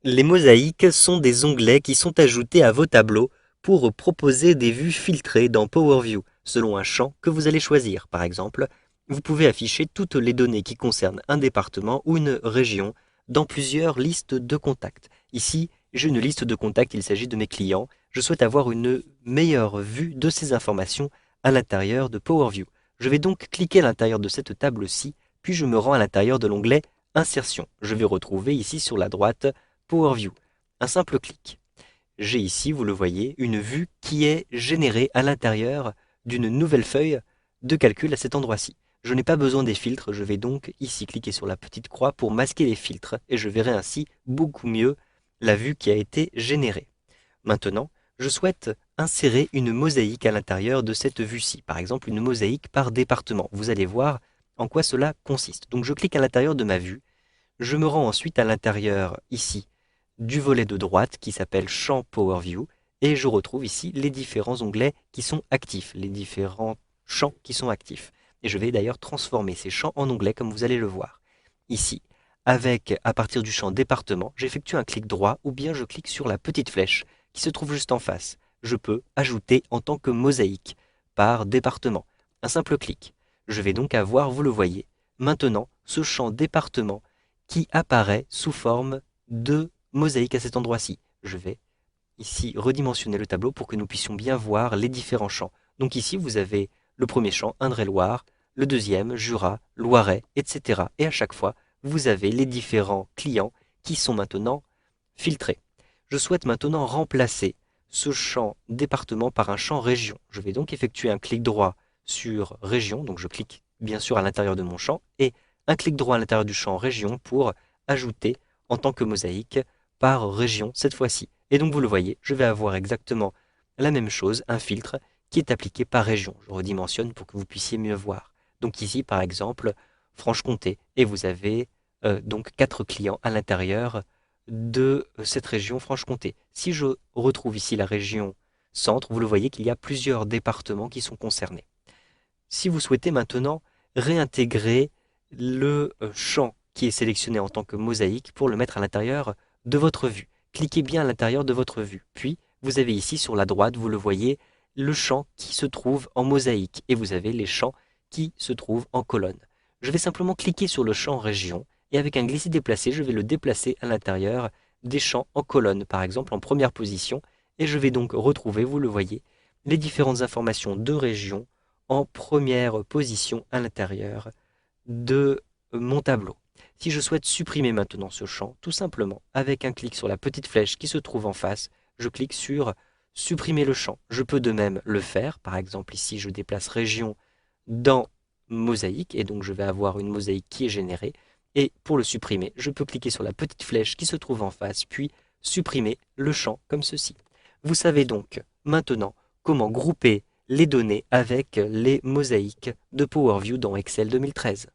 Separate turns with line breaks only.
Les mosaïques sont des onglets qui sont ajoutés à vos tableaux pour proposer des vues filtrées dans PowerView, selon un champ que vous allez choisir. Par exemple, vous pouvez afficher toutes les données qui concernent un département ou une région dans plusieurs listes de contacts. Ici, j'ai une liste de contacts, il s'agit de mes clients. Je souhaite avoir une meilleure vue de ces informations à l'intérieur de PowerView. Je vais donc cliquer à l'intérieur de cette table-ci, puis je me rends à l'intérieur de l'onglet Insertion. Je vais retrouver ici sur la droite PowerView. Un simple clic. J'ai ici, vous le voyez, une vue qui est générée à l'intérieur d'une nouvelle feuille de calcul à cet endroit-ci. Je n'ai pas besoin des filtres, je vais donc ici cliquer sur la petite croix pour masquer les filtres et je verrai ainsi beaucoup mieux la vue qui a été générée. Maintenant, je souhaite insérer une mosaïque à l'intérieur de cette vue-ci, par exemple une mosaïque par département. Vous allez voir en quoi cela consiste. Donc je clique à l'intérieur de ma vue, je me rends ensuite à l'intérieur ici du volet de droite qui s'appelle Champ PowerView et je retrouve ici les différents onglets qui sont actifs, les différents champs qui sont actifs. Et je vais d'ailleurs transformer ces champs en onglets comme vous allez le voir. Ici, avec à partir du champ département, j'effectue un clic droit ou bien je clique sur la petite flèche qui se trouve juste en face. Je peux ajouter en tant que mosaïque par département. Un simple clic. Je vais donc avoir, vous le voyez, maintenant ce champ département qui apparaît sous forme de mosaïque à cet endroit-ci. Je vais ici redimensionner le tableau pour que nous puissions bien voir les différents champs. Donc ici, vous avez le premier champ, Indre-et-Loire, le deuxième, Jura, Loiret, etc. Et à chaque fois, vous avez les différents clients qui sont maintenant filtrés. Je souhaite maintenant remplacer ce champ département par un champ région. Je vais donc effectuer un clic droit sur région, donc je clique bien sûr à l'intérieur de mon champ, et un clic droit à l'intérieur du champ région pour ajouter en tant que mosaïque par région cette fois-ci. Et donc vous le voyez, je vais avoir exactement la même chose, un filtre qui est appliqué par région. Je redimensionne pour que vous puissiez mieux voir. Donc ici, par exemple, Franche-Comté, et vous avez donc 4 clients à l'intérieur de cette région Franche-Comté. Si je retrouve ici la région centre, vous le voyez qu'il y a plusieurs départements qui sont concernés. Si vous souhaitez maintenant réintégrer le champ qui est sélectionné en tant que mosaïque pour le mettre à l'intérieur de votre vue, cliquez bien à l'intérieur de votre vue. Puis, vous avez ici sur la droite, vous le voyez, le champ qui se trouve en mosaïque et vous avez les champs qui se trouvent en colonne. Je vais simplement cliquer sur le champ région et avec un glisser-déplacer, je vais le déplacer à l'intérieur des champs en colonne, par exemple en première position, et je vais donc retrouver, vous le voyez, les différentes informations de région en première position à l'intérieur de mon tableau. Si je souhaite supprimer maintenant ce champ, tout simplement, avec un clic sur la petite flèche qui se trouve en face, je clique sur supprimer le champ. Je peux de même le faire, par exemple ici je déplace région dans mosaïque, et donc je vais avoir une mosaïque qui est générée, et pour le supprimer, je peux cliquer sur la petite flèche qui se trouve en face, puis supprimer le champ comme ceci. Vous savez donc maintenant comment grouper les données avec les mosaïques de PowerView dans Excel 2013.